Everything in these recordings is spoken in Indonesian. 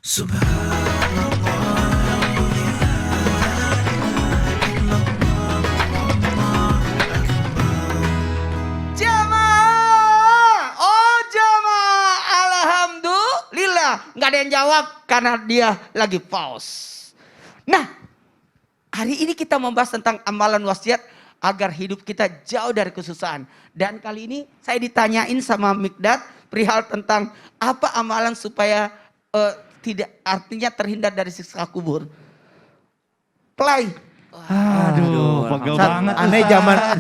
Jamaah, oh jamaah, alhamdulillah. Nggak ada yang jawab karena dia lagi pause. Nah, hari ini kita membahas tentang amalan wasiat agar hidup kita jauh dari kesusahan. Dan kali ini saya ditanyain sama Mikdad perihal tentang apa amalan supaya tidak artinya terhindar dari siksa kubur. Play. Aduh, pegel banget. Aneh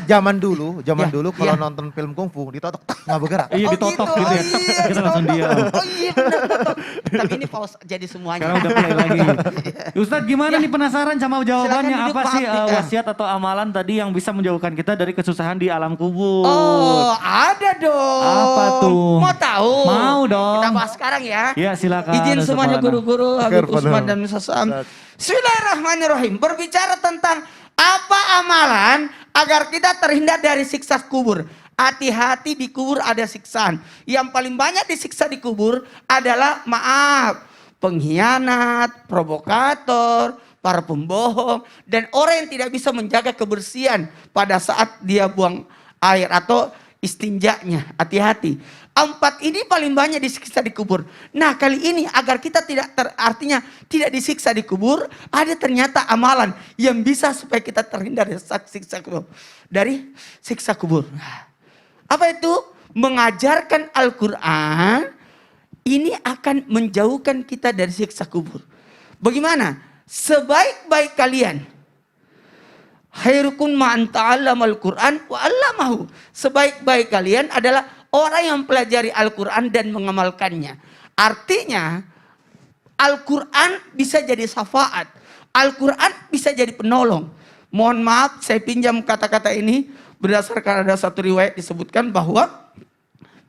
zaman dulu Ya, kalau ya. nonton film kungfu ditotok nggak bergerak. Iya ditotok gitu ya. Kita langsung diam. Oh iya benar totok. Tapi ini pause jadi semuanya. Sekarang udah play lagi. Ustadz gimana Ya. nih penasaran sama jawabannya Silakan duduk, apa sih Pak. wasiat atau amalan tadi yang bisa menjauhkan kita dari kesusahan di alam kubur? Oh, ada dong. Apa tuh? Mau tahu? Mau dong. Kita bahas sekarang ya. Ya silakan. Izin Ustadz semuanya Maulana. guru-guru, Habib Akhir, Usman Pak. dan Mr. Sam. Bismillahirrahmanirrahim. Berbicara tentang apa amalan agar kita terhindar dari siksa kubur. Hati-hati, di kubur ada siksaan. Yang paling banyak disiksa di kubur adalah pengkhianat, provokator, para pembohong, dan orang yang tidak bisa menjaga kebersihan pada saat dia buang air atau istinjanya. Hati-hati. 4 ini paling banyak disiksa di kubur. Nah, kali ini agar kita artinya tidak disiksa di kubur, ada ternyata amalan yang bisa supaya kita terhindar dari siksa kubur. Dari siksa kubur. Apa itu? Mengajarkan Al-Quran ini akan menjauhkan kita dari siksa kubur. Bagaimana? Sebaik-baik kalian. Khairukum man ta'allamal Qur'an wa 'allamahu. Sebaik-baik kalian adalah orang yang pelajari Al-Quran dan mengamalkannya. Artinya Al-Quran bisa jadi syafaat. Al-Quran bisa jadi penolong. Mohon maaf saya pinjam kata-kata ini berdasarkan ada satu riwayat disebutkan bahwa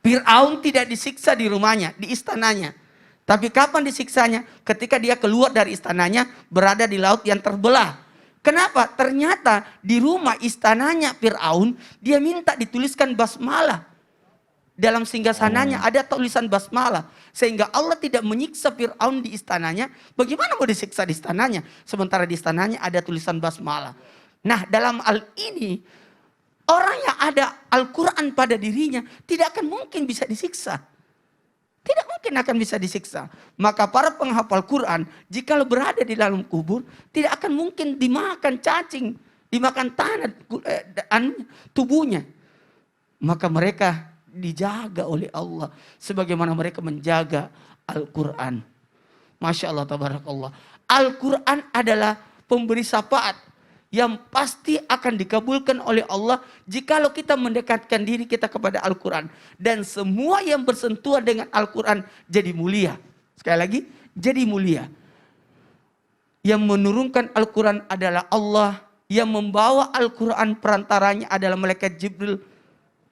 Fir'aun tidak disiksa di rumahnya, di istananya. Tapi kapan disiksanya? Ketika dia keluar dari istananya berada di laut yang terbelah. Kenapa? Ternyata di rumah istananya Fir'aun dia minta dituliskan basmalah. Dalam singgasananya ada tulisan basmalah. Sehingga Allah tidak menyiksa Fir'aun di istananya. Bagaimana mau disiksa di istananya? Sementara di istananya ada tulisan basmalah. Nah, dalam hal ini orang yang ada Al-Quran pada dirinya tidak akan mungkin bisa disiksa. Tidak mungkin akan bisa disiksa. Maka para penghafal Quran jikalau berada di dalam kubur tidak akan mungkin dimakan cacing, dimakan tanah tubuhnya. Maka mereka dijaga oleh Allah sebagaimana mereka menjaga Al-Quran. Masya Allah, tabarakallah. Al-Quran adalah pemberi syafaat yang pasti akan dikabulkan oleh Allah jikalau kita mendekatkan diri kita kepada Al-Quran. Dan semua yang bersentuhan dengan Al-Quran jadi mulia. Sekali lagi, jadi mulia. Yang menurunkan Al-Quran adalah Allah. Yang membawa Al-Quran perantaranya adalah malaikat Jibril,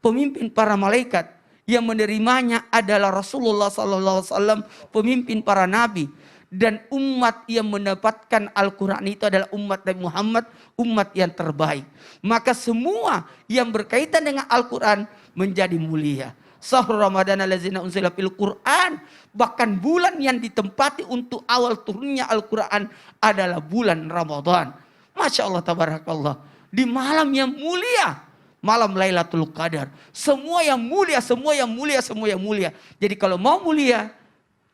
pemimpin para malaikat. Yang menerimanya adalah Rasulullah SAW, pemimpin para nabi. Dan umat yang mendapatkan Al-Quran itu adalah umat Nabi Muhammad, umat yang terbaik. Maka semua yang berkaitan dengan Al-Quran menjadi mulia. Syahrul Ramadan allazina unzila fil Quran. Bahkan bulan yang ditempati untuk awal turunnya Al-Quran adalah bulan Ramadan. Masya Allah, tabarakallah. Di malam yang mulia. Malam Lailatul Qadar. Semua yang mulia, semua yang mulia, semua yang mulia. Jadi kalau mau mulia,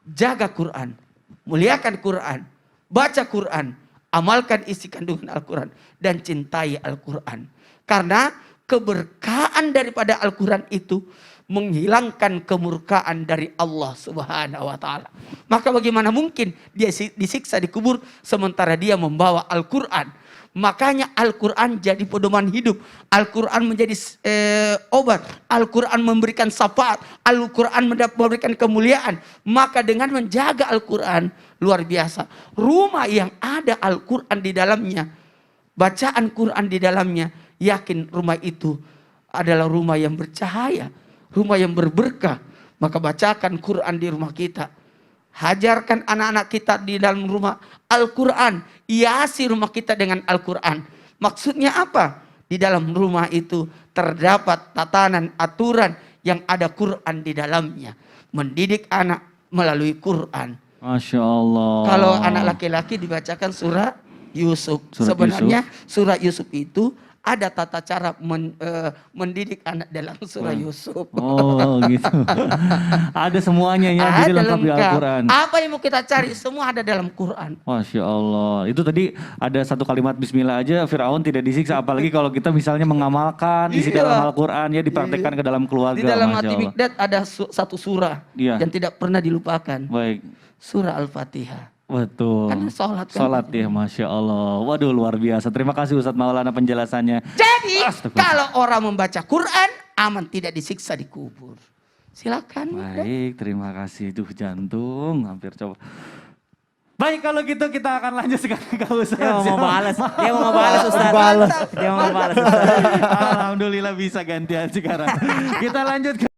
jaga Quran. Muliakan Quran. Baca Quran. Amalkan isi kandungan Al-Quran. Dan cintai Al-Quran. Karena keberkahan daripada Al-Quran itu menghilangkan kemurkaan dari Allah Subhanahu wa ta'ala. Maka bagaimana mungkin dia disiksa di kubur sementara dia membawa Al-Quran. Makanya Al-Quran jadi pedoman hidup. Al-Quran menjadi obat. Al-Quran memberikan syafaat. Al-Quran memberikan kemuliaan. Maka dengan menjaga Al-Quran luar biasa. Rumah yang ada Al-Quran di dalamnya, bacaan Quran di dalamnya, yakin rumah itu adalah rumah yang bercahaya. Rumah yang berberkah. Maka bacakan Quran di rumah kita. Hajarkan anak-anak kita di dalam rumah Al-Quran. Hiasi rumah kita dengan Al-Quran. Maksudnya apa? Di dalam rumah itu terdapat tatanan aturan yang ada Quran di dalamnya. Mendidik anak melalui Quran. Masya Allah. Kalau anak laki-laki dibacakan surah Yusuf. Surat Sebenarnya surah Yusuf itu ada tata cara mendidik anak dalam surah Yusuf. Oh gitu. Ada semuanya ya, jadi lengkap di Al-Quran. Apa yang mau kita cari semua ada dalam Quran. Masya Allah. Itu tadi ada satu kalimat bismillah aja Fir'aun tidak disiksa. Apalagi kalau kita misalnya mengamalkan isi Iya. dalam Al-Quran ya dipraktekkan ke dalam keluarga. Di dalam Masya hati Allah. Mikdad ada satu surah Iya. yang tidak pernah dilupakan. Baik. Surah Al-Fatihah. Betul. Karena sholat kan. Sholat ya, Masya Allah. Waduh luar biasa. Terima kasih Ustadz Maulana penjelasannya. Jadi Astagfirullah. kalau orang membaca Quran aman tidak disiksa di kubur. Silakan. Baik, terima kasih. Duh jantung hampir coba. Baik kalau gitu kita akan lanjut sekarang ke Ustadz. Dia mau balas, dia mau balas Ustaz. Dia mau balas Ustaz. Alhamdulillah bisa gantian sekarang. Kita lanjut ke